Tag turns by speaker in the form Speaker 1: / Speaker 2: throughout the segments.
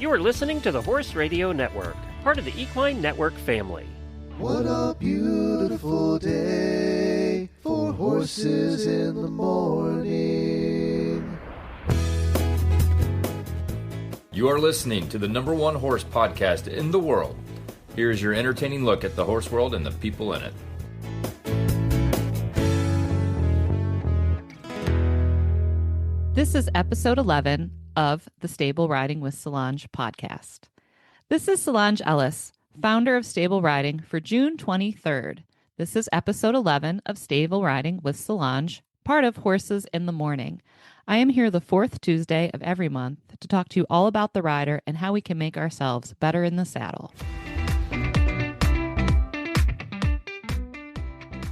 Speaker 1: You are listening to the Horse Radio Network, part of the Equine Network family.
Speaker 2: What a beautiful day for horses in the morning.
Speaker 3: You are listening to the #1 horse podcast in the world. Here is your entertaining look at the horse world and the people in it.
Speaker 4: This is episode 11 of the Stable Riding with Solange podcast. This is Solange Ellis, founder of Stable Riding for June 23rd. This is episode 11 of Stable Riding with Solange, part of Horses in the Morning. I am here the fourth Tuesday of every month to talk to you all about the rider and how we can make ourselves better in the saddle.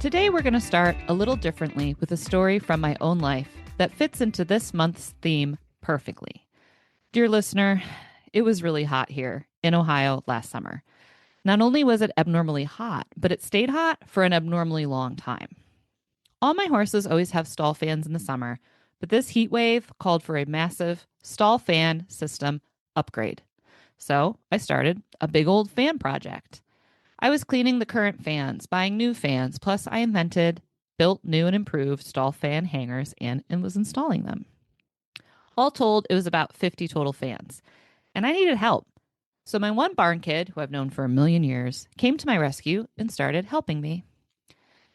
Speaker 4: Today we're going to start a little differently with a story from my own life that fits into this month's theme perfectly. Dear listener, it was really hot here in Ohio last summer. Not only was it abnormally hot, but it stayed hot for an abnormally long time. All my horses always have stall fans in the summer, but this heat wave called for a massive stall fan system upgrade. So I started a big old fan project. I was cleaning the current fans, buying new fans, plus I built new and improved stall fan hangers and was installing them. All told, it was about 50 total fans, and I needed help. So my one barn kid, who I've known for a million years, came to my rescue and started helping me.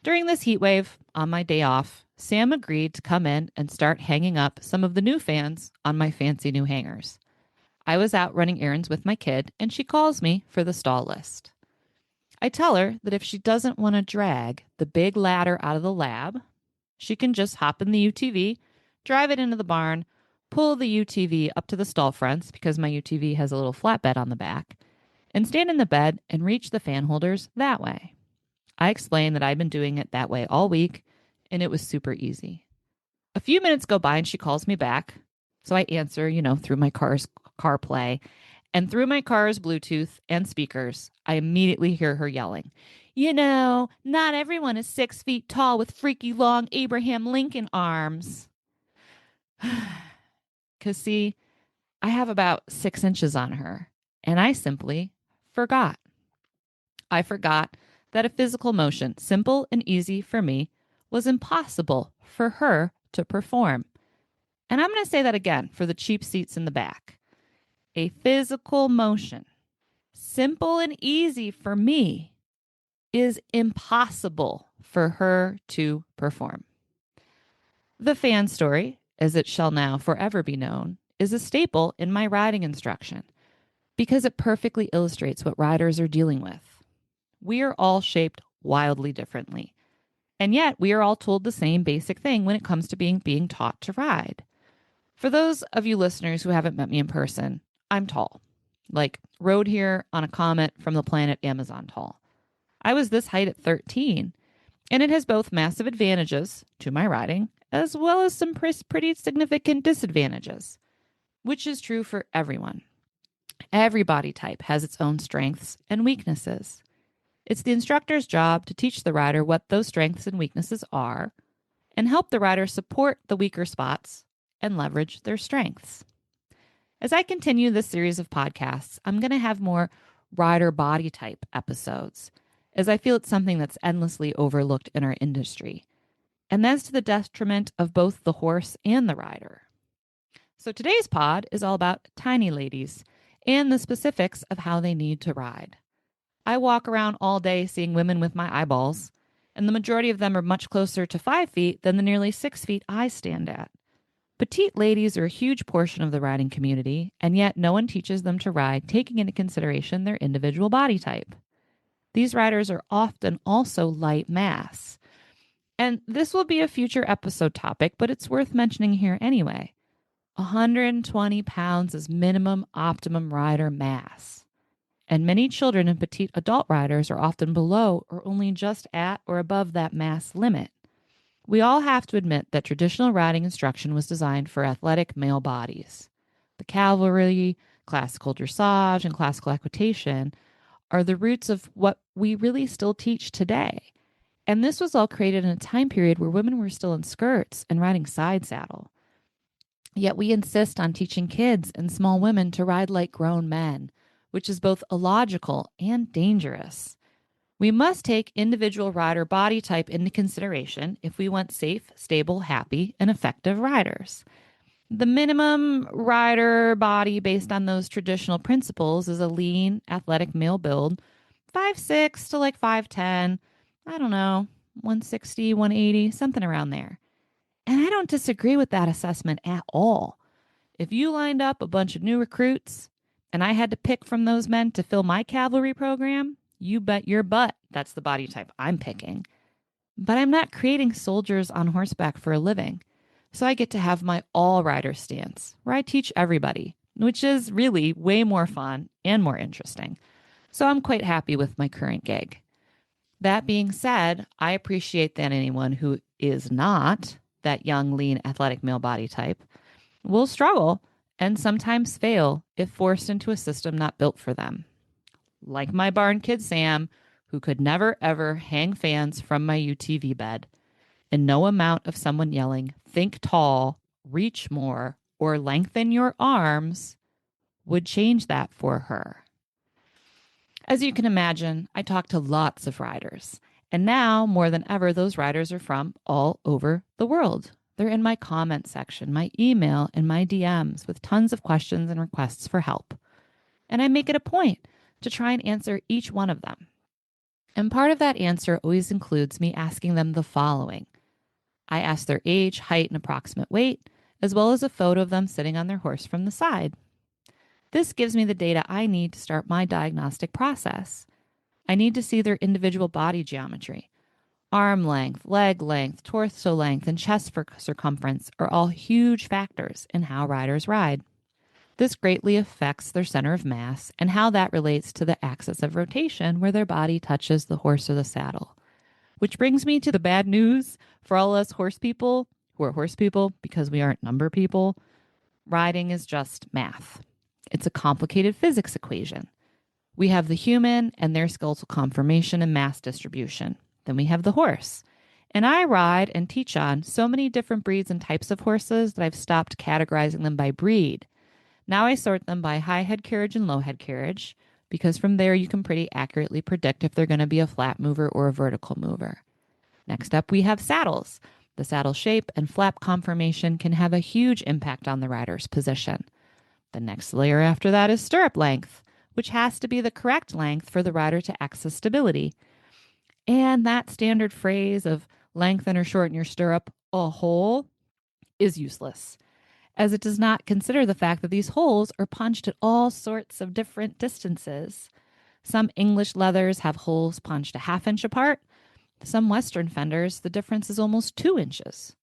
Speaker 4: During this heat wave, on my day off, Sam agreed to come in and start hanging up some of the new fans on my fancy new hangers. I was out running errands with my kid, and she calls me for the stall list. I tell her that if she doesn't want to drag the big ladder out of the lab, she can just hop in the UTV, drive it into the barn, pull the UTV up to the stall fronts because my UTV has a little flatbed on the back, and stand in the bed and reach the fan holders that way. I explained that I'd been doing it that way all week, and it was super easy. A few minutes go by and she calls me back, so I answer, through my car's CarPlay, and through my car's Bluetooth and speakers, I immediately hear her yelling, not everyone is 6 feet tall with freaky long Abraham Lincoln arms. Because, see, I have about 6 inches on her, and I simply forgot. I forgot that a physical motion, simple and easy for me, was impossible for her to perform. And I'm going to say that again for the cheap seats in the back. A physical motion, simple and easy for me, is impossible for her to perform. The fan story, as it shall now forever be known, is a staple in my riding instruction because it perfectly illustrates what riders are dealing with. We are all shaped wildly differently, and yet we are all told the same basic thing when it comes to being taught to ride. For those of you listeners who haven't met me in person, I'm tall, like rode here on a comet from the planet Amazon tall. I was this height at 13, and it has both massive advantages to my riding as well as some pretty significant disadvantages, which is true for everyone. Every body type has its own strengths and weaknesses. It's the instructor's job to teach the rider what those strengths and weaknesses are and help the rider support the weaker spots and leverage their strengths. As I continue this series of podcasts, I'm going to have more rider body type episodes, as I feel it's something that's endlessly overlooked in our industry. And that's to the detriment of both the horse and the rider. So today's pod is all about tiny ladies and the specifics of how they need to ride. I walk around all day seeing women with my eyeballs, and the majority of them are much closer to 5 feet than the nearly 6 feet I stand at. Petite ladies are a huge portion of the riding community, and yet no one teaches them to ride taking into consideration their individual body type. These riders are often also light mass. And this will be a future episode topic, but it's worth mentioning here anyway. 120 pounds is minimum optimum rider mass. And many children and petite adult riders are often below or only just at or above that mass limit. We all have to admit that traditional riding instruction was designed for athletic male bodies. The cavalry, classical dressage, and classical equitation are the roots of what we really still teach today. And this was all created in a time period where women were still in skirts and riding side saddle. Yet we insist on teaching kids and small women to ride like grown men, which is both illogical and dangerous. We must take individual rider body type into consideration if we want safe, stable, happy, and effective riders. The minimum rider body based on those traditional principles is a lean, athletic male build, 5'6" to like 5'10, I don't know, 160, 180, something around there. And I don't disagree with that assessment at all. If you lined up a bunch of new recruits and I had to pick from those men to fill my cavalry program, you bet your butt that's the body type I'm picking. But I'm not creating soldiers on horseback for a living. So I get to have my all rider stance where I teach everybody, which is really way more fun and more interesting. So I'm quite happy with my current gig. That being said, I appreciate that anyone who is not that young, lean, athletic male body type will struggle and sometimes fail if forced into a system not built for them. Like my barn kid Sam, who could never ever hang fans from my UTV bed, and no amount of someone yelling, think tall, reach more, or lengthen your arms would change that for her. As you can imagine, I talk to lots of riders, and now more than ever, those riders are from all over the world. They're in my comment section, my email, and my DMs with tons of questions and requests for help. And I make it a point to try and answer each one of them. And part of that answer always includes me asking them the following. I ask their age, height, and approximate weight, as well as a photo of them sitting on their horse from the side. This gives me the data I need to start my diagnostic process. I need to see their individual body geometry. Arm length, leg length, torso length, and chest circumference are all huge factors in how riders ride. This greatly affects their center of mass and how that relates to the axis of rotation where their body touches the horse or the saddle. Which brings me to the bad news for all us horse people who are horse people because we aren't number people. Riding is just math. It's a complicated physics equation. We have the human and their skeletal conformation and mass distribution. Then we have the horse. And I ride and teach on so many different breeds and types of horses that I've stopped categorizing them by breed. Now I sort them by high head carriage and low head carriage, because from there you can pretty accurately predict if they're going to be a flat mover or a vertical mover. Next up, we have saddles. The saddle shape and flap conformation can have a huge impact on the rider's position. The next layer after that is stirrup length, which has to be the correct length for the rider to access stability. And that standard phrase of lengthen or shorten your stirrup a hole is useless, as it does not consider the fact that these holes are punched at all sorts of different distances. Some English leathers have holes punched a ½ inch apart. Some Western fenders, the difference is almost 2 inches.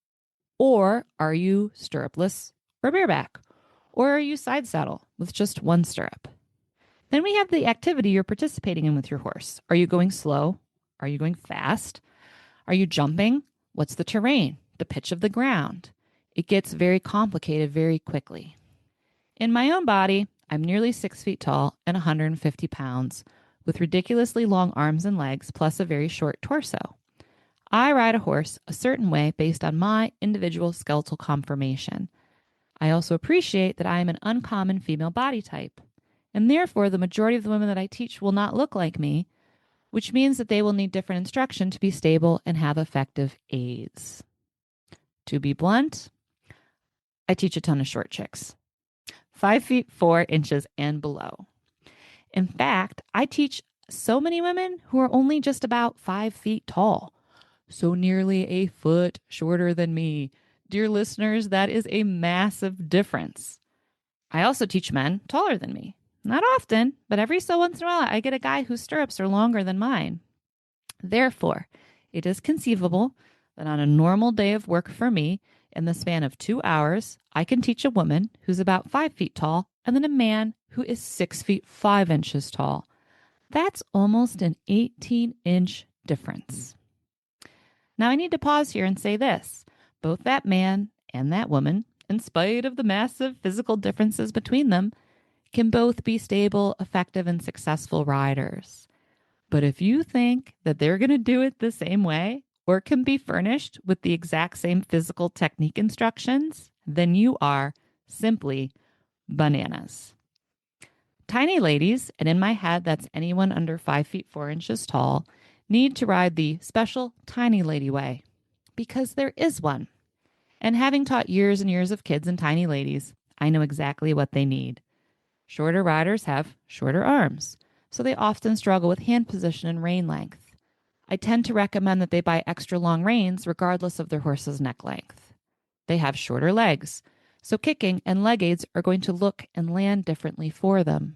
Speaker 4: Or are you stirrupless or bareback? Or are you side saddle with just one stirrup? Then we have the activity you're participating in with your horse. Are you going slow? Are you going fast? Are you jumping? What's the terrain? The pitch of the ground? It gets very complicated very quickly. In my own body, I'm nearly 6 feet tall and 150 pounds, with ridiculously long arms and legs, plus a very short torso. I ride a horse a certain way based on my individual skeletal conformation. I also appreciate that I am an uncommon female body type, and therefore the majority of the women that I teach will not look like me, which means that they will need different instruction to be stable and have effective aids. To be blunt, I teach a ton of short chicks, 5 feet 4 inches and below. In fact, I teach so many women who are only just about 5 feet tall, so nearly a foot shorter than me. Dear listeners, that is a massive difference. I also teach men taller than me. Not often, but every so once in a while, I get a guy whose stirrups are longer than mine. Therefore, it is conceivable that on a normal day of work for me, in the span of 2 hours, I can teach a woman who's about 5 feet tall and then a man who is 6 feet 5 inches tall. That's almost an 18-inch difference. Now, I need to pause here and say this. Both that man and that woman, in spite of the massive physical differences between them, can both be stable, effective, and successful riders. But if you think that they're going to do it the same way or can be furnished with the exact same physical technique instructions, then you are simply bananas. Tiny ladies, and in my head, that's anyone under 5 feet 4 inches tall, need to ride the special tiny lady way because there is one. And having taught years and years of kids and tiny ladies, I know exactly what they need. Shorter riders have shorter arms, so they often struggle with hand position and rein length. I tend to recommend that they buy extra long reins regardless of their horse's neck length. They have shorter legs, so kicking and leg aids are going to look and land differently for them.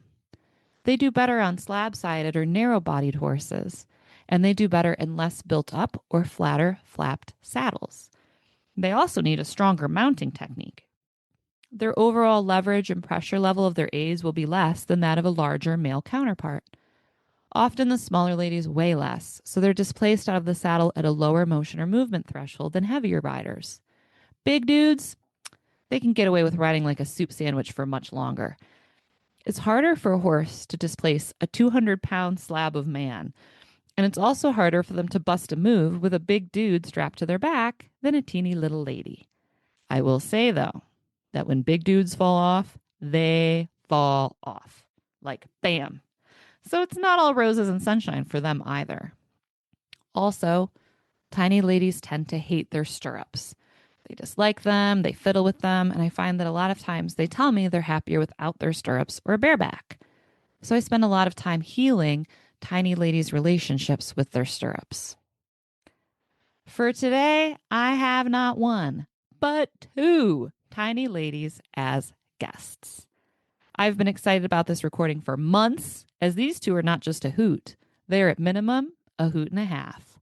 Speaker 4: They do better on slab-sided or narrow-bodied horses, and they do better in less built-up or flatter, flapped saddles. They also need a stronger mounting technique. Their overall leverage and pressure level of their aids will be less than that of a larger male counterpart. Often the smaller ladies weigh less, so they're displaced out of the saddle at a lower motion or movement threshold than heavier riders. Big dudes, they can get away with riding like a soup sandwich for much longer. It's harder for a horse to displace a 200-pound slab of man, and it's also harder for them to bust a move with a big dude strapped to their back than a teeny little lady. I will say, though, that when big dudes fall off, they fall off. Like, bam. So it's not all roses and sunshine for them either. Also, tiny ladies tend to hate their stirrups. They dislike them, they fiddle with them, and I find that a lot of times they tell me they're happier without their stirrups or a bareback. So I spend a lot of time healing tiny ladies' relationships with their stirrups. For today, I have not one, but two tiny ladies as guests. I've been excited about this recording for months, as these two are not just a hoot. They are at minimum a hoot and a half.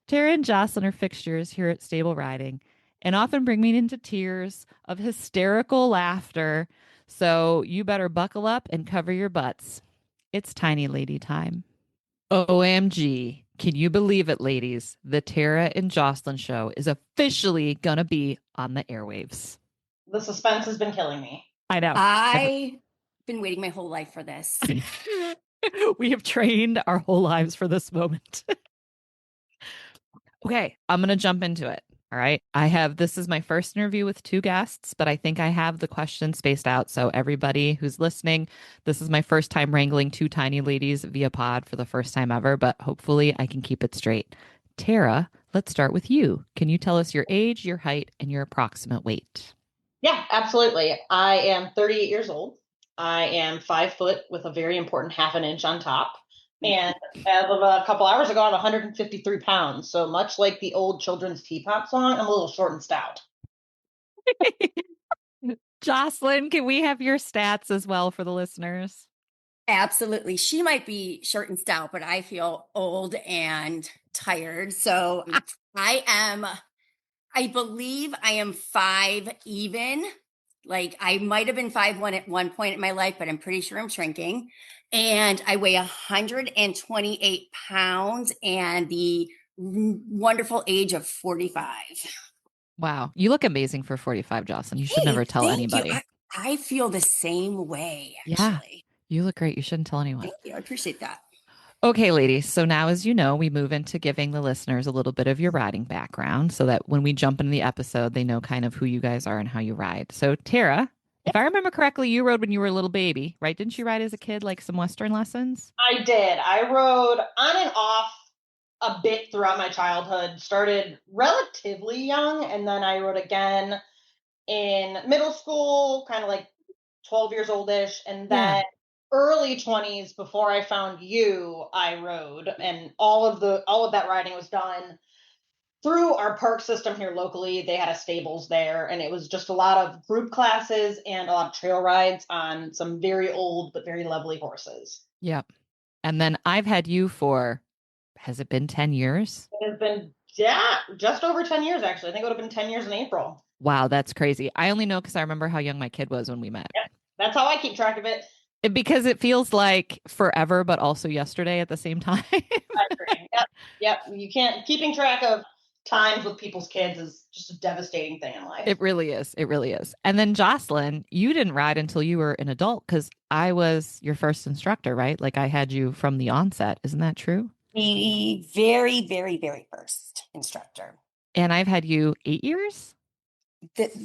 Speaker 4: Tara and Jocelyn are fixtures here at Stable Riding and often bring me into tears of hysterical laughter. So you better buckle up and cover your butts. It's tiny lady time. OMG. Can you believe it, ladies? The Tara and Jocelyn show is officially going to be on the airwaves.
Speaker 5: The suspense has been killing me.
Speaker 4: I know.
Speaker 6: I've been waiting my whole life for this.
Speaker 4: We have trained our whole lives for this moment. Okay, I'm going to jump into it. All right. This is my first interview with two guests, but I think I have the questions spaced out. So everybody who's listening, this is my first time wrangling two tiny ladies via pod for the first time ever, but hopefully I can keep it straight. Tara, let's start with you. Can you tell us your age, your height, and your approximate weight?
Speaker 5: Yeah, absolutely. I am 38 years old. I am 5 foot with a very important half an inch on top. And as of a couple hours ago, I'm 153 pounds. So much like the old children's teapot song, I'm a little short and stout.
Speaker 4: Jocelyn, can we have your stats as well for the listeners?
Speaker 6: Absolutely. She might be short and stout, but I feel old and tired. So I believe I am 5 even. Like I might have been 5'1" at one point in my life, but I'm pretty sure I'm shrinking. And I weigh 128 pounds and the wonderful age of 45.
Speaker 4: Wow. You look amazing for 45, Jocelyn. You should never tell anybody.
Speaker 6: I feel the same way, actually.
Speaker 4: Yeah, you look great. You shouldn't tell anyone.
Speaker 6: Thank you. I appreciate that.
Speaker 4: Okay, ladies. So now, as you know, we move into giving the listeners a little bit of your riding background so that when we jump into the episode, they know kind of who you guys are and how you ride. So, Tara, if I remember correctly, you rode when you were a little baby, right? Didn't you ride as a kid, like some Western lessons?
Speaker 5: I did. I rode on and off a bit throughout my childhood. Started relatively young, and then I rode again in middle school, kind of like 12 years oldish, and then early 20s before I found you, I rode, and all of that riding was done through our park system here locally. They had a stables there, and it was just a lot of group classes and a lot of trail rides on some very old but very lovely horses.
Speaker 4: Yep. And then I've had you for, has it been 10 years?
Speaker 5: It has been, just over 10 years, actually. I think it would have been 10 years in April.
Speaker 4: Wow, that's crazy. I only know because I remember how young my kid was when we met.
Speaker 5: Yep. That's how I keep track of it.
Speaker 4: Because it feels like forever, but also yesterday at the same time.
Speaker 5: I agree. Yep. You can't, keeping track of times with people's kids is just a devastating thing in life.
Speaker 4: It really is. It really is. And then Jocelyn, you didn't ride until you were an adult because I was your first instructor, right? Like I had you from the onset. Isn't that true?
Speaker 6: The very, very, very first instructor.
Speaker 4: And I've had you 8 years?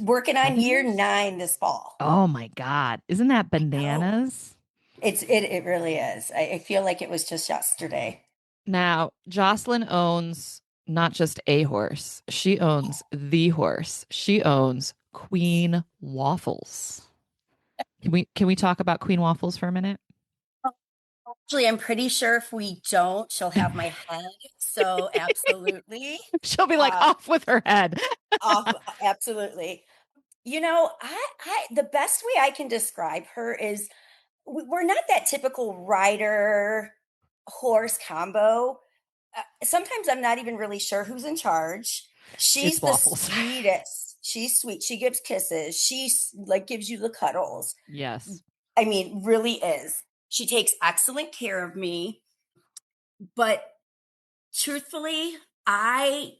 Speaker 6: Working on
Speaker 4: 7
Speaker 6: year
Speaker 4: years?
Speaker 6: 9 this fall.
Speaker 4: Oh my God. Isn't that bananas?
Speaker 6: It really is. I feel like it was just yesterday.
Speaker 4: Now, Jocelyn owns not just a horse, she owns the horse. She owns Queen Waffles. Can we talk about Queen Waffles for a minute?
Speaker 6: Actually, I'm pretty sure if we don't, she'll have my head. So absolutely.
Speaker 4: She'll be like off with her head.
Speaker 6: Off, absolutely. The best way I can describe her is we're not that typical rider horse combo. Sometimes I'm not even really sure who's in charge. She's
Speaker 4: It's
Speaker 6: the
Speaker 4: Waffles.
Speaker 6: sweetest. She's sweet. She gives kisses. She's like gives you the cuddles.
Speaker 4: Yes.
Speaker 6: I mean, really is. She takes excellent care of me. But truthfully, I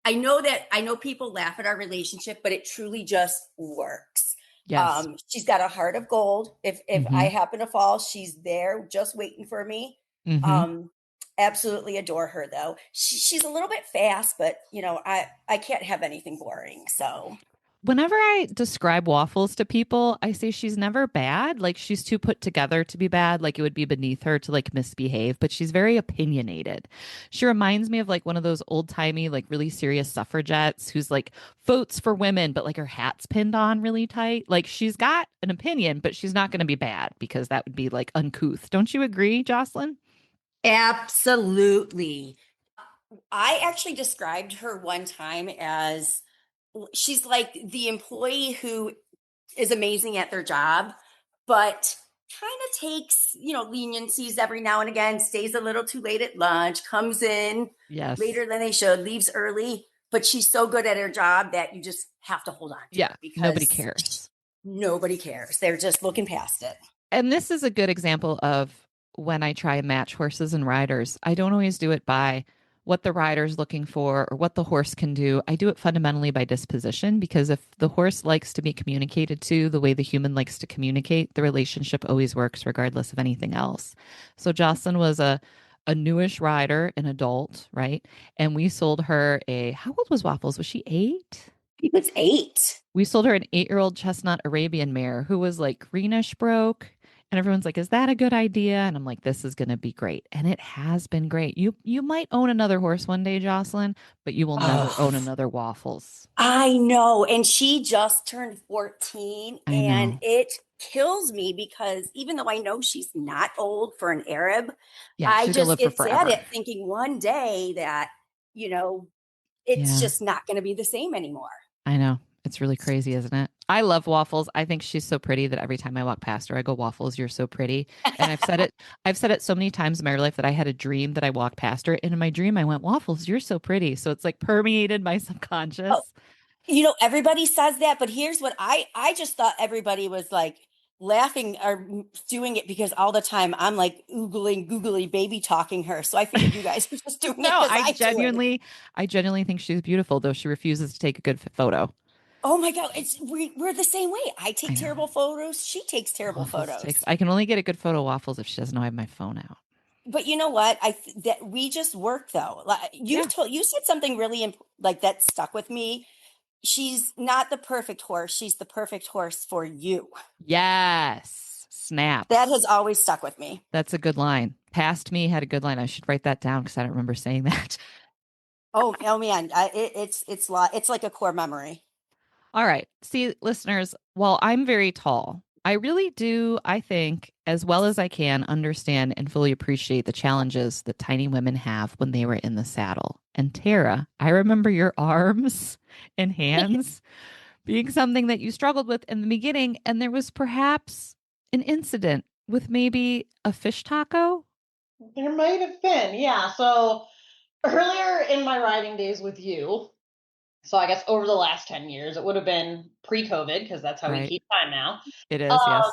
Speaker 6: know people laugh at our relationship, but it truly just works.
Speaker 4: Yes.
Speaker 6: She's got a heart of gold. If I happen to fall, she's there just waiting for me. Absolutely adore her though. She's a little bit fast, but I can't have anything boring. So
Speaker 4: Whenever I describe Waffles to people, I say she's never bad. Like she's too put together to be bad. Like it would be beneath her to like misbehave, but she's very opinionated. She reminds me of like one of those old timey, like really serious suffragettes who's like votes for women, but like her hat's pinned on really tight. Like she's got an opinion, but she's not going to be bad because that would be like uncouth. Don't you agree, Jocelyn?
Speaker 6: absolutely. I actually described her one time as she's like the employee who is amazing at their job, but kind of takes, leniencies every now and again, stays a little too late at lunch, comes in
Speaker 4: Yes.
Speaker 6: later than they should, leaves early, but she's so good at her job that you just have to hold on to
Speaker 4: Yeah.
Speaker 6: her because
Speaker 4: Nobody cares.
Speaker 6: Nobody cares. They're just looking past it.
Speaker 4: And this is a good example of when I try and match horses and riders. I don't always do it by what the rider's looking for or what the horse can do. I do it fundamentally by disposition because if the horse likes to be communicated to the way the human likes to communicate, the relationship always works regardless of anything else. So Jocelyn was a newish rider, an adult, right? And we sold her how old was Waffles? Was she 8?
Speaker 6: She was 8.
Speaker 4: We sold her an 8-year-old chestnut Arabian mare who was like greenish broke. And everyone's like, is that a good idea? And I'm like, this is going to be great. And it has been great. You might own another horse one day, Jocelyn, but you will never own another Waffles.
Speaker 6: I know. And she just turned 14
Speaker 4: I
Speaker 6: and
Speaker 4: know.
Speaker 6: it kills me because even though I know she's not old for an Arab,
Speaker 4: Yeah,
Speaker 6: I
Speaker 4: she's going to
Speaker 6: just
Speaker 4: live for
Speaker 6: get sad
Speaker 4: forever.
Speaker 6: at thinking one day that, it's just not going to be the same anymore.
Speaker 4: I know. It's really crazy, isn't it? I love Waffles. I think she's so pretty that every time I walk past her, I go, Waffles, you're so pretty. And I've said it so many times in my life that I had a dream that I walked past her. And in my dream, I went, Waffles, you're so pretty. So it's like permeated my subconscious.
Speaker 6: Everybody says that, but here's what I just thought everybody was like laughing or doing it because all the time I'm like googly baby talking her. So I figured you guys were just doing it.
Speaker 4: No, I
Speaker 6: genuinely
Speaker 4: think she's beautiful, though she refuses to take a good photo.
Speaker 6: Oh my God, we're the same way. I take terrible photos. She takes terrible photos.
Speaker 4: I can only get a good photo of Waffles if she doesn't know I have my phone out.
Speaker 6: But you know what? That we just work though. Like you said something really like that stuck with me. She's not the perfect horse. She's the perfect horse for you.
Speaker 4: Yes. Snap.
Speaker 6: That has always stuck with me.
Speaker 4: That's a good line. Past me had a good line. I should write that down because I don't remember saying that.
Speaker 6: Oh man, it's like a core memory.
Speaker 4: All right. See, listeners, while I'm very tall, I really do, I think, as well as I can, understand and fully appreciate the challenges that tiny women have when they were in the saddle. And Tara, I remember your arms and hands being something that you struggled with in the beginning. And there was perhaps an incident with maybe a fish taco.
Speaker 5: There might have been, yeah. So earlier in my riding days with you, so I guess over the last 10 years, it would have been pre-COVID because that's how we keep time now.
Speaker 4: It is, yes.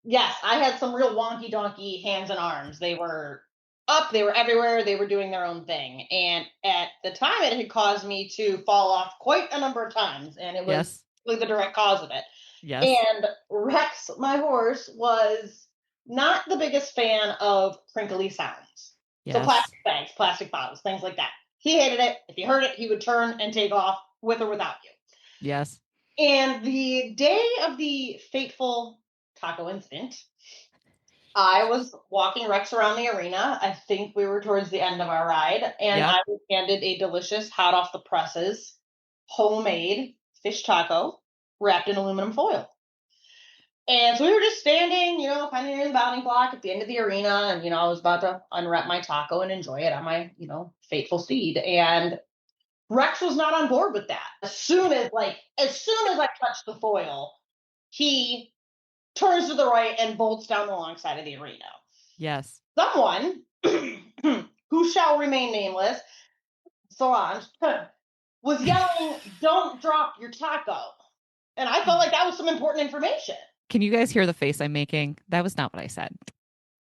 Speaker 5: Yes, I had some real wonky donkey hands and arms. They were up, they were everywhere, they were doing their own thing. And at the time, it had caused me to fall off quite a number of times. And it was really the direct cause of it.
Speaker 4: Yes.
Speaker 5: And Rex, my horse, was not the biggest fan of crinkly sounds. Yes. So plastic bags, plastic bottles, things like that. He hated it. If he heard it, he would turn and take off with or without you.
Speaker 4: Yes.
Speaker 5: And the day of the fateful taco incident, I was walking Rex around the arena. I think we were towards the end of our ride, and
Speaker 4: Yep.
Speaker 5: I was handed a delicious, hot off the presses, homemade fish taco wrapped in aluminum foil. And so we were just standing, kind of near the bounding block at the end of the arena, and I was about to unwrap my taco and enjoy it on my, fateful steed. And Rex was not on board with that. As soon as I touched the foil, he turns to the right and bolts down the long side of the arena.
Speaker 4: Yes.
Speaker 5: Someone who shall remain nameless, Solange, was yelling, "Don't drop your taco." And I felt like that was some important information.
Speaker 4: Can you guys hear the face I'm making? That was not what I said.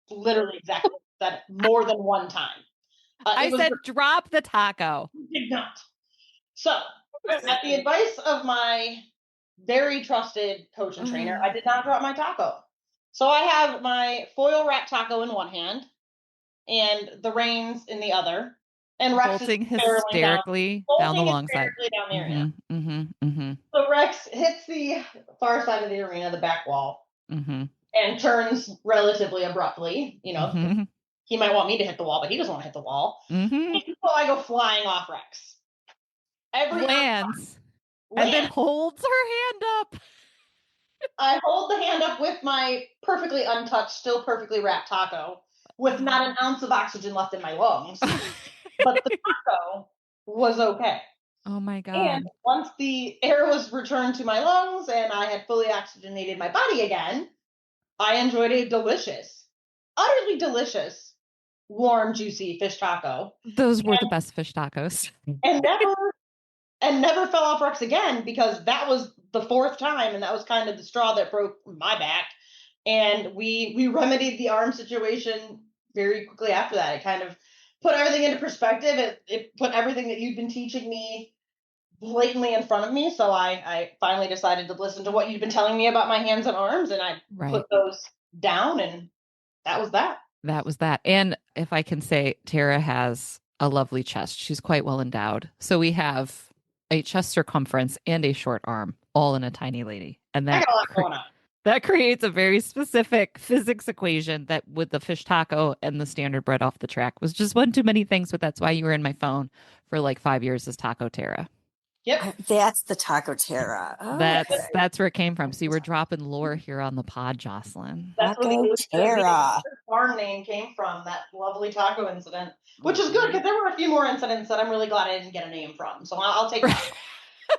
Speaker 5: Literally exactly what I said more than one time.
Speaker 4: I said, drop the taco.
Speaker 5: Did not. So, at the advice of my very trusted coach and trainer, I did not drop my taco. So I have my foil wrap taco in one hand and the reins in the other. And Rex
Speaker 4: bolting
Speaker 5: is
Speaker 4: hysterically down the long side.
Speaker 5: Down the arena. So Rex hits the far side of the arena, the back wall, and turns relatively abruptly. He might want me to hit the wall, but he doesn't want to hit the wall. And so I go flying off Rex.
Speaker 4: Lands. And then holds her hand up.
Speaker 5: I hold the hand up with my perfectly untouched, still perfectly wrapped taco, with not an ounce of oxygen left in my lungs. But the taco was okay.
Speaker 4: Oh my God.
Speaker 5: And once the air was returned to my lungs and I had fully oxygenated my body again, I enjoyed a delicious, utterly delicious, warm, juicy fish taco.
Speaker 4: Those were the best fish tacos.
Speaker 5: And never fell off Rex again, because that was the fourth time, and that was kind of the straw that broke my back. And we remedied the arm situation very quickly after that. It kind of put everything into perspective. It put everything that you've been teaching me blatantly in front of me. So I finally decided to listen to what you've been telling me about my hands and arms, and I put those down, and that was that.
Speaker 4: That was that. And if I can say, Tara has a lovely chest. She's quite well endowed. So we have a chest circumference and a short arm, all in a tiny lady. And that, that creates a very specific physics equation that, with the fish taco and the standard bread off the track, was just one too many things. But that's why you were in my phone for like 5 years as Taco Tara.
Speaker 5: Yep.
Speaker 6: That's the Taco Tara. Oh,
Speaker 4: that's where it came from. So you were dropping lore here on the pod, Jocelyn.
Speaker 5: That's where the Tara barn name came from, that lovely taco incident, which is good, because there were a few more incidents that I'm really glad I didn't get a name from. So I'll take that.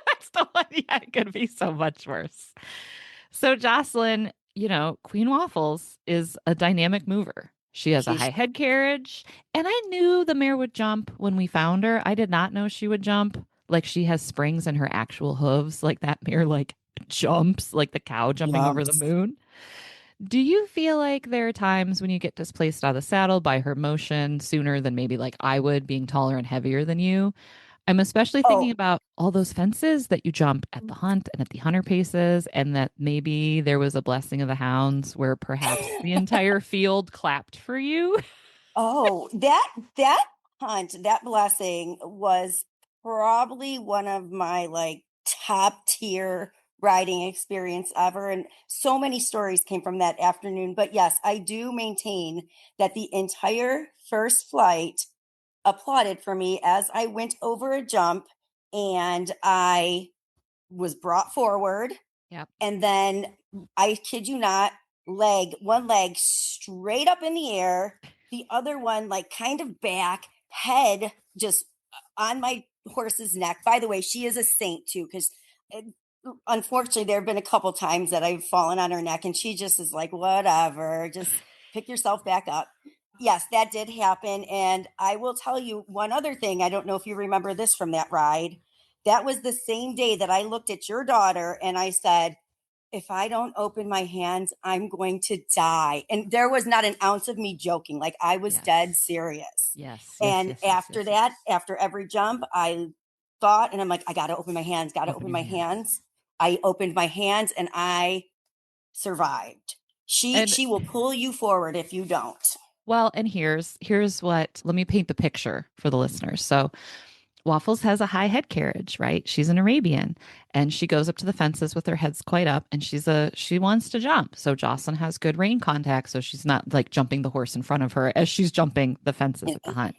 Speaker 4: That's the one. Yeah, it could be so much worse. So Jocelyn, Queen Waffles is a dynamic mover. She has a high head carriage, and I knew the mare would jump when we found her. I did not know she would jump. Like, she has springs in her actual hooves. Like, that mare, jumps like the cow jumping over the moon. Do you feel like there are times when you get displaced out of the saddle by her motion sooner than maybe like I would, being taller and heavier than you? I'm especially thinking about all those fences that you jump at the hunt and at the hunter paces, and that maybe there was a blessing of the hounds where perhaps the entire field clapped for you.
Speaker 6: Oh, that hunt, that blessing was probably one of my top tier riding experience ever. And so many stories came from that afternoon. But yes, I do maintain that the entire first flight applauded for me as I went over a jump and I was brought forward.
Speaker 4: Yep.
Speaker 6: And then, I kid you not, one leg straight up in the air, the other one kind of back, head just on my horse's neck. By the way, she is a saint too, because unfortunately there have been a couple times that I've fallen on her neck and she just is like, whatever, just pick yourself back up. Yes, that did happen. And I will tell you one other thing. I don't know if you remember this from that ride. That was the same day that I looked at your daughter and I said, if I don't open my hands, I'm going to die. And there was not an ounce of me joking. I was dead serious.
Speaker 4: Yes.
Speaker 6: And after that, after every jump, I thought, and I'm like, I got to open my hands, open my hands. I opened my hands and I survived. She will pull you forward if you don't.
Speaker 4: Well, and here's what, let me paint the picture for the listeners. So Waffles has a high head carriage, right? She's an Arabian, and she goes up to the fences with her heads quite up, and she wants to jump. So Jocelyn has good rein contact, so she's not like jumping the horse in front of her as she's jumping the fences at the hunt.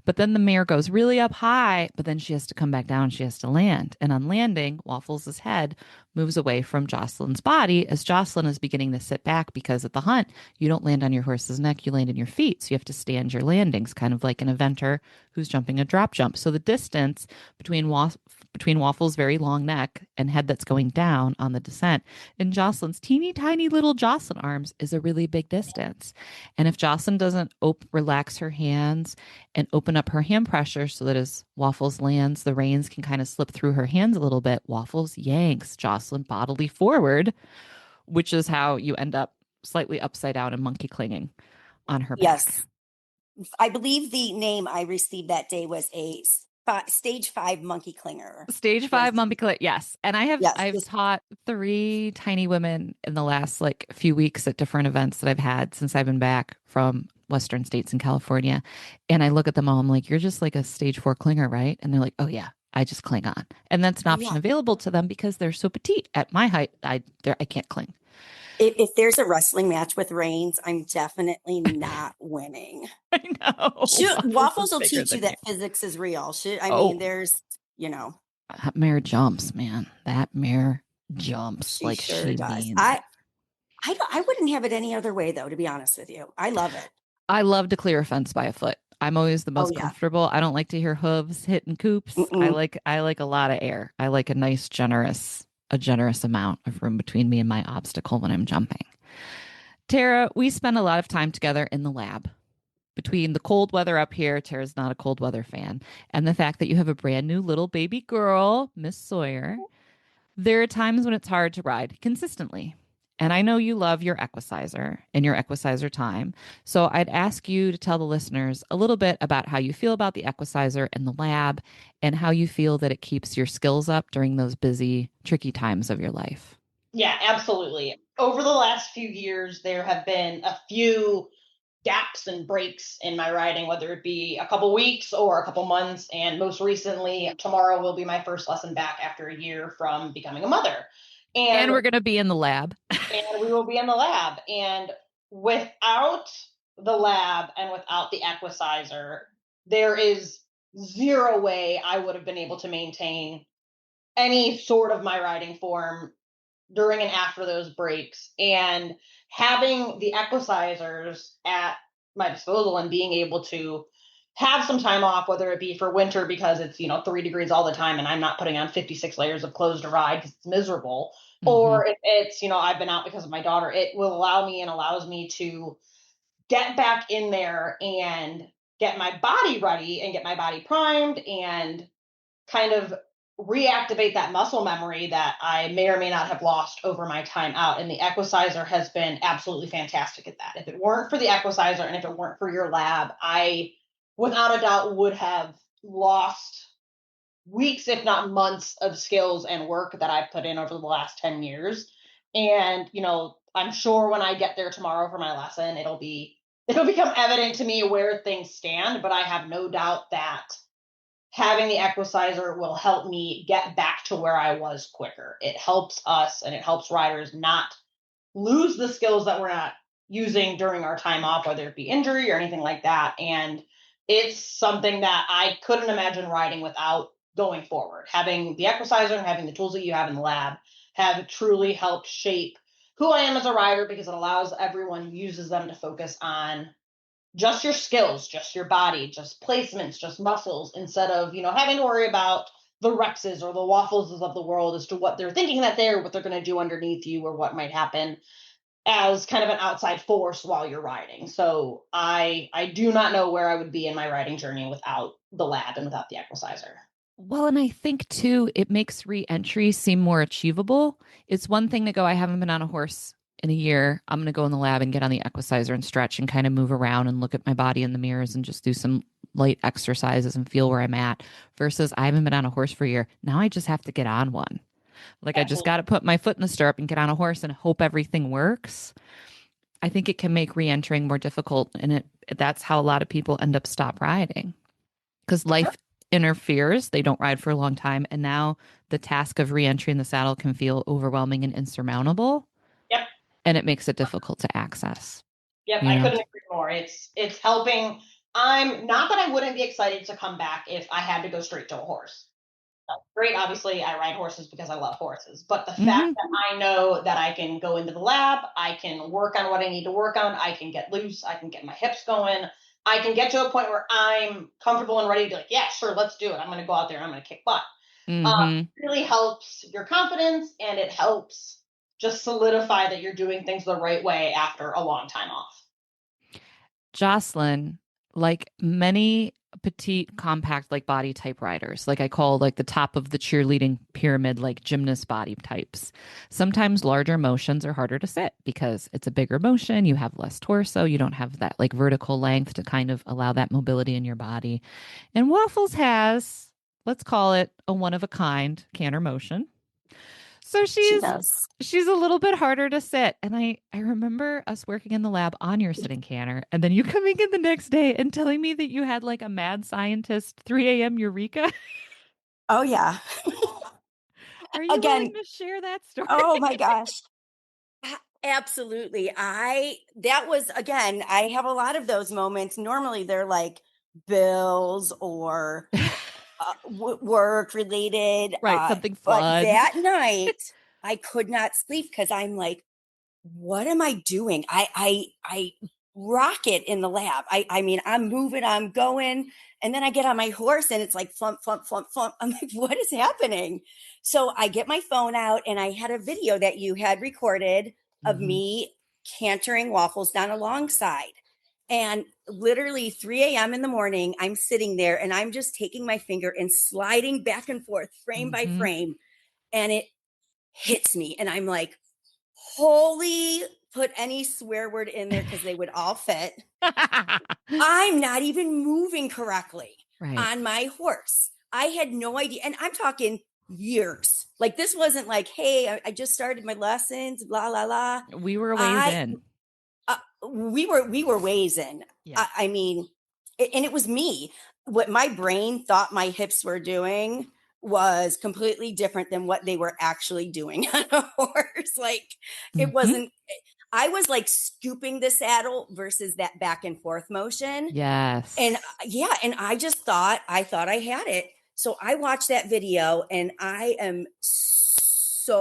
Speaker 4: But then the mare goes really up high, but then she has to come back down. She has to land. And on landing, Waffles' head moves away from Jocelyn's body as Jocelyn is beginning to sit back because at the hunt, you don't land on your horse's neck, you land in your feet. So you have to stand your landings, kind of like an eventer who's jumping a drop jump. So the distance between Waffles' very long neck and head that's going down on the descent and Jocelyn's teeny tiny little Jocelyn arms is a really big distance. And if Jocelyn doesn't relax her hands and open up her hand pressure so that as Waffles lands, the reins can kind of slip through her hands a little bit, Waffles yanks Jocelyn bodily forward, which is how you end up slightly upside down and monkey clinging on her back.
Speaker 6: Yes. I believe the name I received that day was a stage 5 monkey clinger.
Speaker 4: Stage 5 monkey clinger, yes. And I've
Speaker 6: Yes.
Speaker 4: taught 3 tiny women in the last few weeks at different events that I've had since I've been back from Western states in California. And I look at them all, I'm like, you're just like a stage 4 clinger, right? And they're like, oh yeah, I just cling on. And that's an option available to them because they're so petite. At my height, I can't cling.
Speaker 6: If there's a wrestling match with reins, I'm definitely not winning.
Speaker 4: I know.
Speaker 6: Waffles will teach you that physics is real. Mean, there's,
Speaker 4: That mare jumps, man. That mare jumps
Speaker 6: she
Speaker 4: like
Speaker 6: sure
Speaker 4: she
Speaker 6: does.
Speaker 4: means.
Speaker 6: I wouldn't have it any other way, though, to be honest with you. I love it.
Speaker 4: I love to clear a fence by a foot. I'm always the most comfortable. I don't like to hear hooves hitting coops. I like a lot of air. I like a nice, generous amount of room between me and my obstacle when I'm jumping. Tara, we spend a lot of time together in the lab. Between the cold weather up here, Tara's not a cold weather fan, and the fact that you have a brand new little baby girl, Miss Sawyer, there are times when it's hard to ride consistently. And I know you love your Equisizer and your Equisizer time. So I'd ask you to tell the listeners a little bit about how you feel about the Equisizer in the lab and how you feel that it keeps your skills up during those busy, tricky times of your life.
Speaker 5: Yeah, absolutely. Over the last few years, there have been a few gaps and breaks in my riding, whether it be a couple weeks or a couple months. And most recently, tomorrow will be my first lesson back after a year from becoming a mother.
Speaker 4: And we're going to be in the lab.
Speaker 5: And we will be in the lab. And without the lab and without the Equisizer, there is zero way I would have been able to maintain any sort of my riding form during and after those breaks. And having the Equisizers at my disposal and being able to have some time off, whether it be for winter because it's 3 degrees all the time and I'm not putting on 56 layers of clothes to ride because it's miserable, or if it's I've been out because of my daughter, it will allows me to get back in there and get my body ready and get my body primed and kind of reactivate that muscle memory that I may or may not have lost over my time out. And the Equisizer has been absolutely fantastic at that. If it weren't for the Equisizer and if it weren't for your lab, I without a doubt would have lost weeks, if not months, of skills and work that I've put in over the last 10 years. And, I'm sure when I get there tomorrow for my lesson, it'll become evident to me where things stand, but I have no doubt that having the Equisizer will help me get back to where I was quicker. It helps us and it helps riders not lose the skills that we're not using during our time off, whether it be injury or anything like that. And it's something that I couldn't imagine riding without going forward. Having the Equisizer and having the tools that you have in the lab have truly helped shape who I am as a rider, because it allows everyone who uses them to focus on just your skills, just your body, just placements, just muscles, instead of, having to worry about the Rexes or the Waffles of the world as to what they're thinking what they're going to do underneath you or what might happen as kind of an outside force while you're riding. So I do not know where I would be in my riding journey without the lab and without the Equisizer.
Speaker 4: Well, and I think too, it makes re-entry seem more achievable. It's one thing to go, I haven't been on a horse in a year. I'm going to go in the lab and get on the Equisizer and stretch and kind of move around and look at my body in the mirrors and just do some light exercises and feel where I'm at, versus I haven't been on a horse for a year. Now I just have to get on one. I just got to put my foot in the stirrup and get on a horse and hope everything works. I think it can make re-entering more difficult. And that's how a lot of people end up stop riding, because life interferes. They don't ride for a long time. And now the task of reentry in the saddle can feel overwhelming and insurmountable.
Speaker 5: Yep.
Speaker 4: And it makes it difficult to access.
Speaker 5: Yep,
Speaker 4: You
Speaker 5: I
Speaker 4: know?
Speaker 5: couldn't agree more. It's helping. I'm not that I wouldn't be excited to come back if I had to go straight to a horse. That's great. Obviously, I ride horses because I love horses. But the fact that I know that I can go into the lab, I can work on what I need to work on, I can get loose, I can get my hips going, I can get to a point where I'm comfortable and ready to be like, yeah, sure, let's do it. I'm going to go out there and I'm going to kick butt. Really helps your confidence, and it helps just solidify that you're doing things the right way after a long time off.
Speaker 4: Jocelyn, like many petite, compact, like body type riders, like I call like the top of the cheerleading pyramid, like gymnast body types. Sometimes larger motions are harder to sit because it's a bigger motion. You have less torso. You don't have that like vertical length to kind of allow that mobility in your body. And Waffles has, let's call it a one of a kind canter motion. So she's a little bit harder to sit. And I remember us working in the lab on your sitting canter and then you coming in the next day and telling me that you had like a mad scientist 3 a.m. eureka.
Speaker 6: Oh, yeah.
Speaker 4: Are you willing to share that story?
Speaker 6: Oh my gosh. Absolutely. That was, again, I have a lot of those moments. Normally they're like bills or work related.
Speaker 4: Right, something fun.
Speaker 6: But that night I could not sleep because I'm like, what am I doing? I rock it in the lab. I mean, I'm moving, I'm going, and then I get on my horse and it's like flump, flump, flump, flump. I'm like, what is happening? So I get my phone out and I had a video that you had recorded of me cantering Waffles down alongside. And literally 3 a.m. in the morning, I'm sitting there and I'm just taking my finger and sliding back and forth frame by frame. And it hits me. And I'm like, holy, put any swear word in there because they would all fit. I'm not even moving correctly on my horse. I had no idea. And I'm talking years. Like this wasn't like, hey, I just started my lessons, blah, blah, blah.
Speaker 4: We were ways in.
Speaker 6: We were ways in. Yeah. I mean, and it was me. What my brain thought my hips were doing was completely different than what they were actually doing on a horse. Like it wasn't, I was like scooping the saddle versus that back and forth motion.
Speaker 4: Yes.
Speaker 6: And yeah. And I just thought I had it. So I watched that video and I am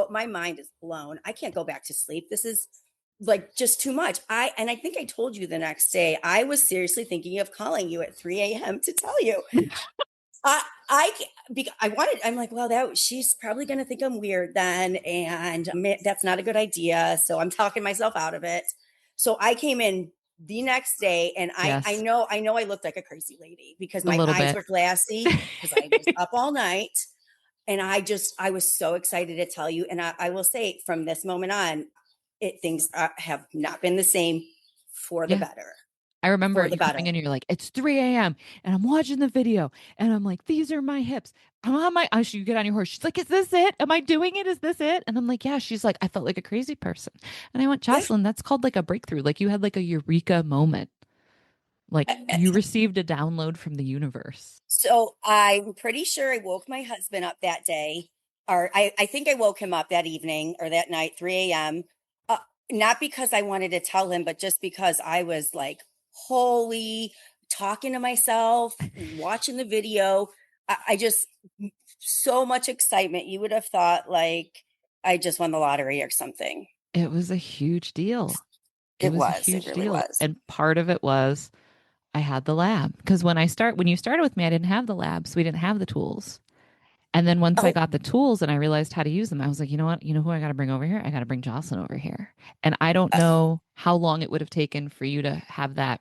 Speaker 6: my mind is blown. I can't go back to sleep. This is like just too much. I think I told you the next day, I was seriously thinking of calling you at 3 a.m. to tell you. I'm like, well, she's probably going to think I'm weird then. And that's not a good idea. So I'm talking myself out of it. So I came in the next day and I know I looked like a crazy lady because my eyes were glassy because I was up all night. And I was so excited to tell you. And I will say from this moment on, things have not been the same for the better.
Speaker 4: I remember you coming in and you're like, it's 3 a.m. and I'm watching the video and I'm like, these are my hips. I'm on my, you get on your horse. She's like, is this it? Am I doing it? Is this it? And I'm like, yeah. She's like, I felt like a crazy person. And I went, Jocelyn, that's called like a breakthrough. Like you had like a eureka moment. Like you received a download from the universe.
Speaker 6: So I'm pretty sure I woke my husband up that day, or I think I woke him up that evening or that night, 3 a.m. Not because I wanted to tell him, but just because I was like, holy, talking to myself, watching the video. I just, so much excitement. You would have thought like I just won the lottery or something.
Speaker 4: It was a huge deal.
Speaker 6: It was a huge deal.
Speaker 4: And part of it was I had the lab because when you started with me, I didn't have the lab. So we didn't have the tools. And then once I got the tools and I realized how to use them, I was like, you know what? You know who I got to bring over here? I got to bring Jocelyn over here. And I don't know how long it would have taken for you to have that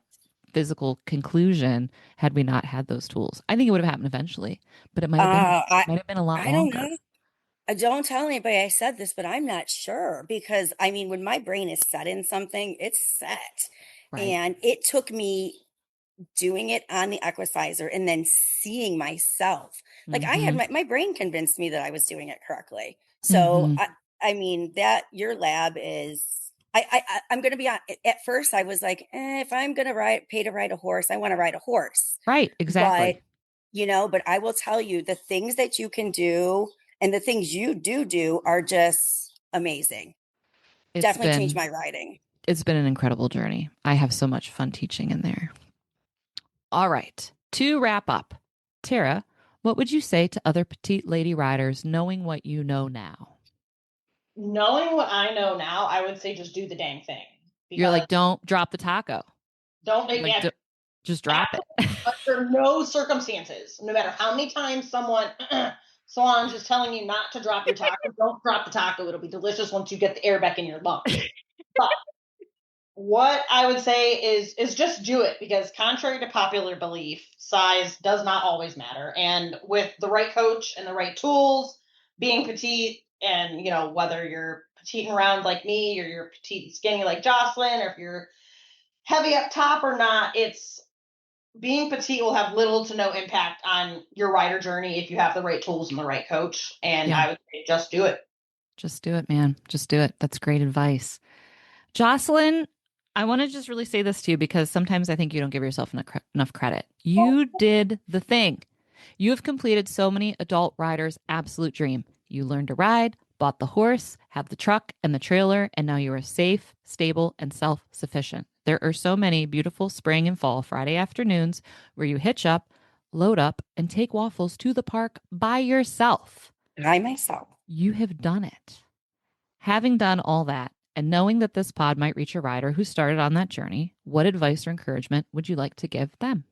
Speaker 4: physical conclusion had we not had those tools. I think it would have happened eventually, but it might have been a lot longer.
Speaker 6: Don't know. Don't tell anybody I said this, but I'm not sure because I mean, when my brain is set in something, it's set. Right. And it took me doing it on the Equisizer and then seeing myself. Like I had my brain convinced me that I was doing it correctly. So I mean that your lab is, I'm going to be on. At first I was like, if I'm going to pay to ride a horse, I want to ride a horse.
Speaker 4: Right. Exactly.
Speaker 6: but I will tell you the things that you can do and the things you do are just amazing. Definitely changed my riding.
Speaker 4: It's been an incredible journey. I have so much fun teaching in there. All right. To wrap up, Tara, what would you say to other petite lady riders knowing what you know now?
Speaker 5: Knowing what I know now, I would say just do the dang thing.
Speaker 4: You're like, don't drop the taco.
Speaker 5: Don't make
Speaker 4: like,
Speaker 5: it.
Speaker 4: Just drop it.
Speaker 5: Under no circumstances, no matter how many times someone, Solange is telling you not to drop your taco, don't drop the taco. It'll be delicious once you get the air back in your lungs. But what I would say is just do it, because contrary to popular belief, size does not always matter. And with the right coach and the right tools, being petite, and whether you're petite and round like me, or you're petite and skinny like Jocelyn, or if you're heavy up top or not, being petite will have little to no impact on your rider journey if you have the right tools and the right coach. And I would say just do it.
Speaker 4: Just do it, man. Just do it. That's great advice. Jocelyn, I want to just really say this to you, because sometimes I think you don't give yourself enough credit. You did the thing. You have completed so many adult riders' absolute dream. You learned to ride, bought the horse, have the truck and the trailer, and now you are safe, stable, and self-sufficient. There are so many beautiful spring and fall Friday afternoons where you hitch up, load up, and take Waffles to the park by yourself.
Speaker 6: By myself.
Speaker 4: You have done it. Having done all that, and knowing that this pod might reach a rider who started on that journey, what advice or encouragement would you like to give them?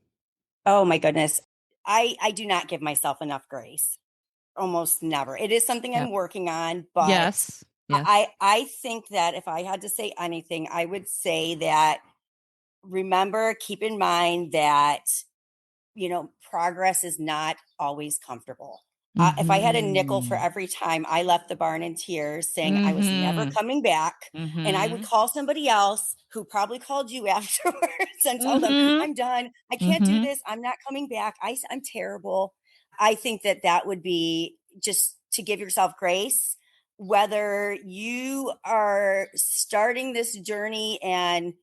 Speaker 6: Oh my goodness. I do not give myself enough grace. Almost never. It is something I'm working on, but
Speaker 4: yes.
Speaker 6: I think that if I had to say anything, I would say that keep in mind that, progress is not always comfortable. If I had a nickel for every time I left the barn in tears saying I was never coming back, and I would call somebody else who probably called you afterwards and tell them, I'm done. I can't do this. I'm not coming back. I'm terrible. I think that would be just to give yourself grace, whether you are starting this journey, and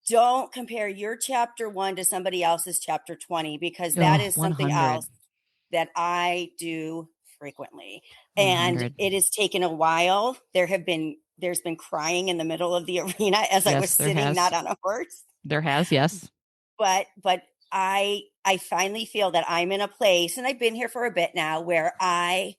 Speaker 6: don't compare your chapter 1 to somebody else's chapter 20, because that is something else that I do frequently. 100. And it has taken a while. There's been crying in the middle of the arena as I was sitting not on a horse.
Speaker 4: There has, yes.
Speaker 6: But I finally feel that I'm in a place, and I've been here for a bit now, where I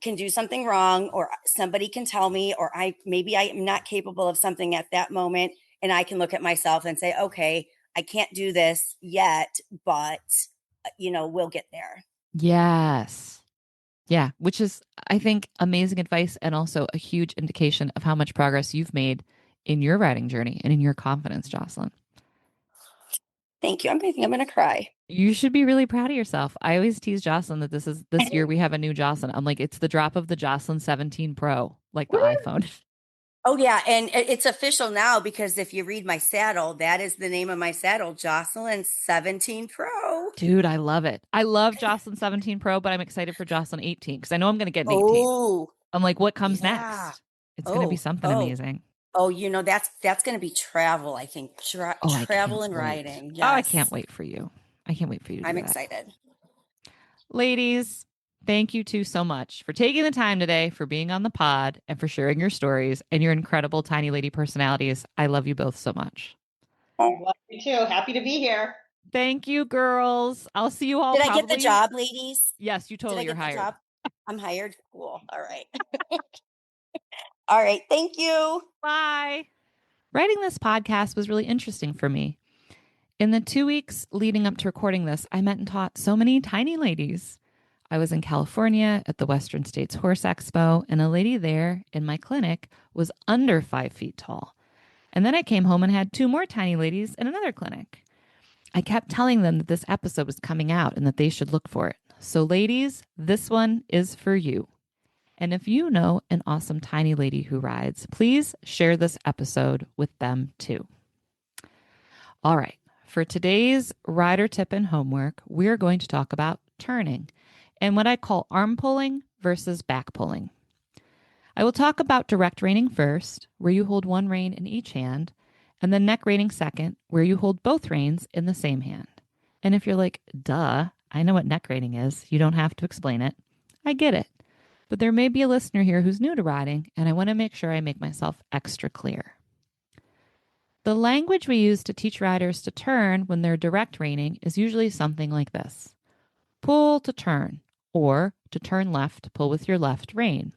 Speaker 6: can do something wrong, or somebody can tell me, or maybe I am not capable of something at that moment. And I can look at myself and say, okay, I can't do this yet, but we'll get there.
Speaker 4: Yes. Yeah. Which is, I think, amazing advice, and also a huge indication of how much progress you've made in your riding journey and in your confidence, Jocelyn.
Speaker 6: Thank you. I think I'm going to cry.
Speaker 4: You should be really proud of yourself. I always tease Jocelyn that this year we have a new Jocelyn. I'm like, it's the drop of the Jocelyn 17 Pro, like the iPhone.
Speaker 6: Oh, yeah. And it's official now, because if you read my saddle, that is the name of my saddle, Jocelyn 17 Pro.
Speaker 4: Dude, I love it. I love Jocelyn 17 Pro, but I'm excited for Jocelyn 18, because I know I'm going to get an 18.
Speaker 6: Oh,
Speaker 4: I'm like, what comes next? It's going to be something amazing.
Speaker 6: Oh, that's going to be travel, I think. Travel and riding. Yes.
Speaker 4: Oh, I can't wait for you. I can't wait for you to
Speaker 6: I'm
Speaker 4: do that.
Speaker 6: excited.
Speaker 4: Ladies, thank you two so much for taking the time today, for being on the pod, and for sharing your stories and your incredible tiny lady personalities. I love you both so much.
Speaker 5: Love you too. Happy to be here.
Speaker 4: Thank you, girls. I'll see you all.
Speaker 6: Did I get the job, ladies?
Speaker 4: Yes, you totally are hired.
Speaker 6: I'm hired. Cool. All right. All right. Thank you.
Speaker 4: Bye. Writing this podcast was really interesting for me. In the 2 weeks leading up to recording this, I met and taught so many tiny ladies. I was in California at the Western States Horse Expo, and a lady there in my clinic was under 5 feet tall. And then I came home and had 2 more tiny ladies in another clinic. I kept telling them that this episode was coming out and that they should look for it. So ladies, this one is for you. And if you know an awesome tiny lady who rides, please share this episode with them too. All right. For today's rider tip and homework, we're going to talk about turning and what I call arm pulling versus back pulling. I will talk about direct reining first, where you hold one rein in each hand, and then neck reining second, where you hold both reins in the same hand. And if you're like, duh, I know what neck reining is. You don't have to explain it. I get it. But there may be a listener here who's new to riding, and I want to make sure I make myself extra clear. The language we use to teach riders to turn when they're direct reining is usually something like this. Pull to turn, or to turn left, pull with your left rein.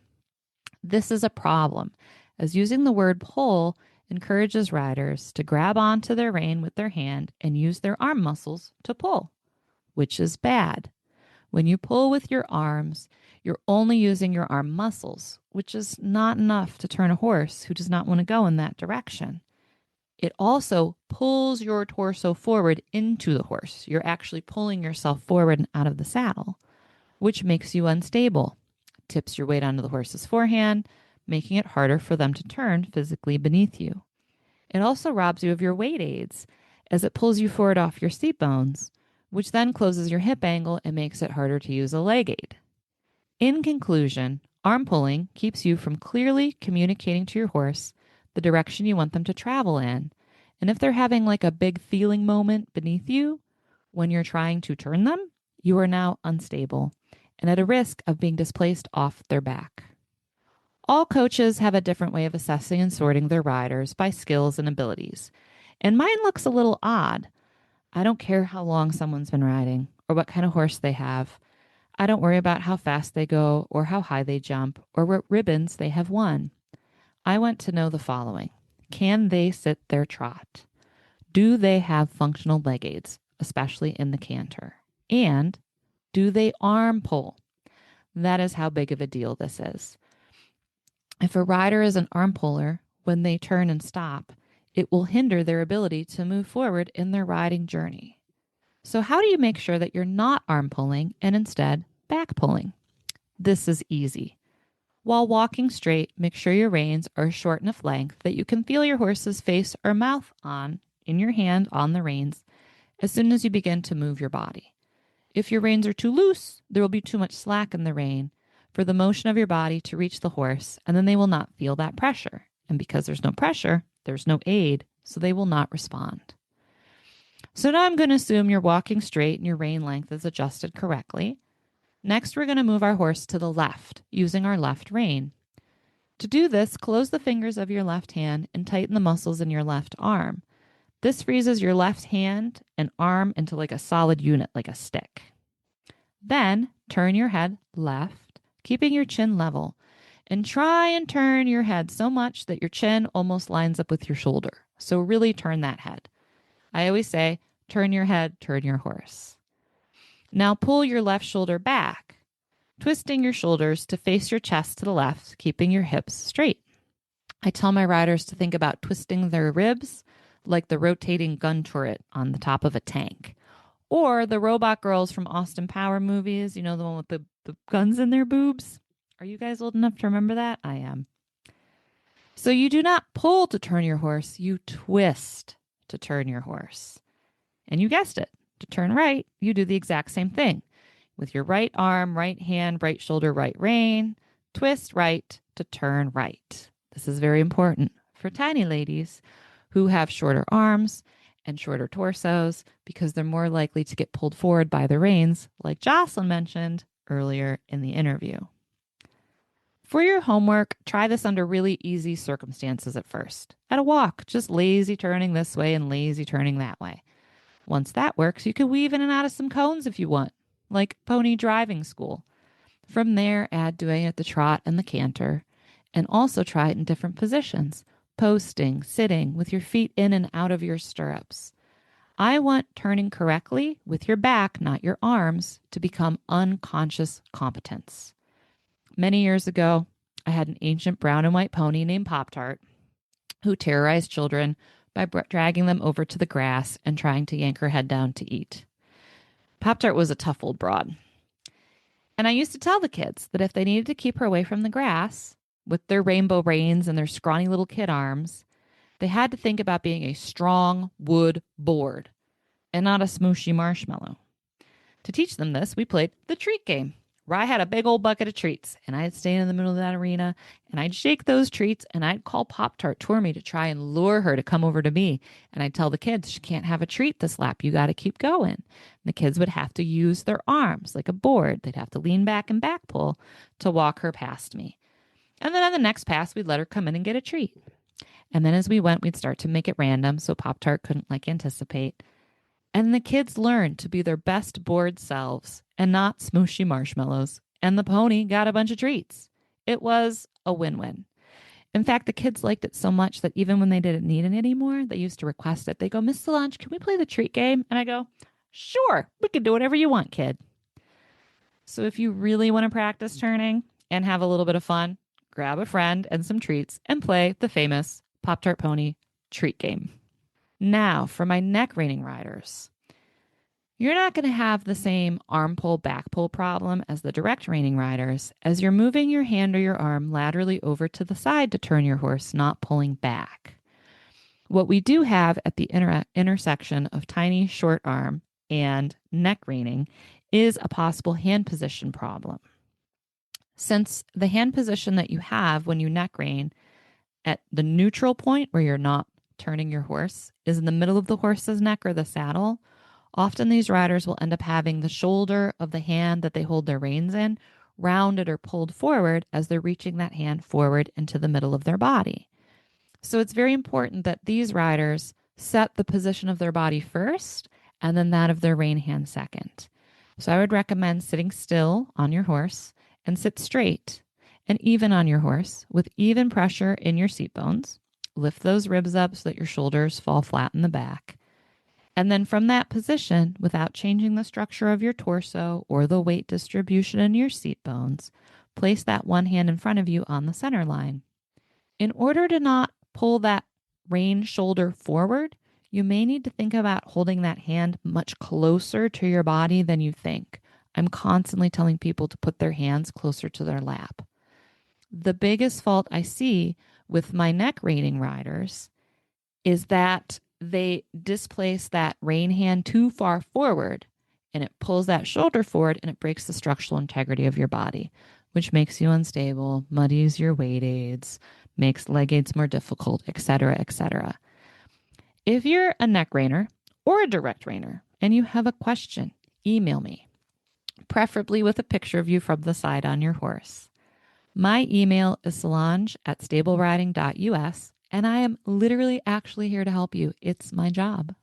Speaker 4: This is a problem, as using the word pull encourages riders to grab onto their rein with their hand and use their arm muscles to pull, which is bad. When you pull with your arms, you're only using your arm muscles, which is not enough to turn a horse who does not want to go in that direction. It also pulls your torso forward into the horse. You're actually pulling yourself forward and out of the saddle, which makes you unstable, tips your weight onto the horse's forehand, making it harder for them to turn physically beneath you. It also robs you of your weight aids as it pulls you forward off your seat bones, which then closes your hip angle and makes it harder to use a leg aid. In conclusion, arm pulling keeps you from clearly communicating to your horse the direction you want them to travel in. And if they're having like a big feeling moment beneath you when you're trying to turn them, you are now unstable and at a risk of being displaced off their back. All coaches have a different way of assessing and sorting their riders by skills and abilities. And mine looks a little odd. I don't care how long someone's been riding or what kind of horse they have. I don't worry about how fast they go or how high they jump or what ribbons they have won. I want to know the following. Can they sit their trot? Do they have functional leg aids, especially in the canter? And do they arm pull? That is how big of a deal this is. If a rider is an arm puller, when they turn and stop, it will hinder their ability to move forward in their riding journey. So how do you make sure that you're not arm pulling and instead back pulling? This is easy. While walking straight, make sure your reins are short enough length that you can feel your horse's face or mouth in your hand on the reins as soon as you begin to move your body. If your reins are too loose, there will be too much slack in the rein for the motion of your body to reach the horse, and then they will not feel that pressure. And because there's no pressure, there's no aid, so they will not respond. So now I'm going to assume you're walking straight and your rein length is adjusted correctly. Next, we're going to move our horse to the left using our left rein. To do this, close the fingers of your left hand and tighten the muscles in your left arm. This freezes your left hand and arm into like a solid unit, like a stick. Then turn your head left, keeping your chin level, and try and turn your head so much that your chin almost lines up with your shoulder. So really turn that head. I always say, turn your head, turn your horse. Now pull your left shoulder back, twisting your shoulders to face your chest to the left, keeping your hips straight. I tell my riders to think about twisting their ribs like the rotating gun turret on the top of a tank. Or the robot girls from Austin Power movies, you know, the one with the guns in their boobs. Are you guys old enough to remember that? I am. So you do not pull to turn your horse, you twist to turn your horse. And you guessed it. To turn right, you do the exact same thing. With your right arm, right hand, right shoulder, right rein, twist right to turn right. This is very important for tiny ladies who have shorter arms and shorter torsos because they're more likely to get pulled forward by the reins, like Jocelyn mentioned earlier in the interview. For your homework, try this under really easy circumstances at first. At a walk, just lazy turning this way and lazy turning that way. Once that works, you can weave in and out of some cones if you want, like pony driving school. From there, add doing it at the trot and the canter, and also try it in different positions, posting, sitting, with your feet in and out of your stirrups. I want turning correctly with your back, not your arms, to become unconscious competence. Many years ago, I had an ancient brown and white pony named Pop-Tart who terrorized children by dragging them over to the grass and trying to yank her head down to eat. Pop-Tart was a tough old broad. And I used to tell the kids that if they needed to keep her away from the grass with their rainbow reins and their scrawny little kid arms, they had to think about being a strong wood board and not a smooshy marshmallow. To teach them this, we played the treat game, where I had a big old bucket of treats and I'd stand in the middle of that arena and I'd shake those treats and I'd call Pop-Tart toward me to try and lure her to come over to me. And I'd tell the kids, she can't have a treat this lap. You got to keep going. And the kids would have to use their arms like a board. They'd have to lean back and back pull to walk her past me. And then on the next pass, we'd let her come in and get a treat. And then as we went, we'd start to make it random so Pop-Tart couldn't anticipate. And the kids learned to be their best bored selves and not smooshy marshmallows. And the pony got a bunch of treats. It was a win-win. In fact, the kids liked it so much that even when they didn't need it anymore, they used to request it. They go, Miss Solange, can we play the treat game? And I go, sure, we can do whatever you want, kid. So if you really want to practice turning and have a little bit of fun, grab a friend and some treats and play the famous Pop-Tart Pony treat game. Now, for my neck reining riders, you're not going to have the same arm pull, back pull problem as the direct reining riders, as you're moving your hand or your arm laterally over to the side to turn your horse, not pulling back. What we do have at the intersection of tiny short arm and neck reining is a possible hand position problem. Since the hand position that you have when you neck rein at the neutral point where you're not turning your horse is in the middle of the horse's neck or the saddle, often these riders will end up having the shoulder of the hand that they hold their reins in rounded or pulled forward as they're reaching that hand forward into the middle of their body. So it's very important that these riders set the position of their body first and then that of their rein hand second. So I would recommend sitting still on your horse and sit straight and even on your horse with even pressure in your seat bones. Lift those ribs up so that your shoulders fall flat in the back. And then from that position, without changing the structure of your torso or the weight distribution in your seat bones, place that one hand in front of you on the center line. In order to not pull that rein shoulder forward, you may need to think about holding that hand much closer to your body than you think. I'm constantly telling people to put their hands closer to their lap. The biggest fault I see with my neck reining riders is that they displace that rein hand too far forward and it pulls that shoulder forward and it breaks the structural integrity of your body, which makes you unstable, muddies your weight aids, makes leg aids more difficult, etc., etc. If you're a neck reiner or a direct reiner and you have a question, email me, preferably with a picture of you from the side on your horse. My email is solange@stableriding.us, and I am literally actually here to help you. It's my job.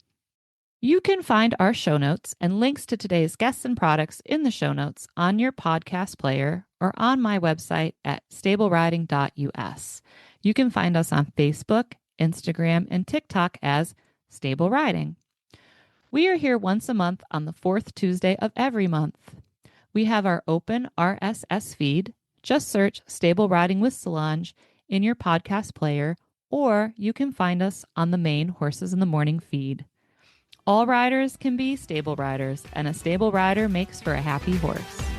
Speaker 4: You can find our show notes and links to today's guests and products in the show notes on your podcast player or on my website at stableriding.us. You can find us on Facebook, Instagram, and TikTok as Stable Riding. We are here once a month on the fourth Tuesday of every month. We have our open RSS feed. Just search Stable Riding with Solange in your podcast player, or you can find us on the main Horses in the Morning feed. All riders can be stable riders, and a stable rider makes for a happy horse.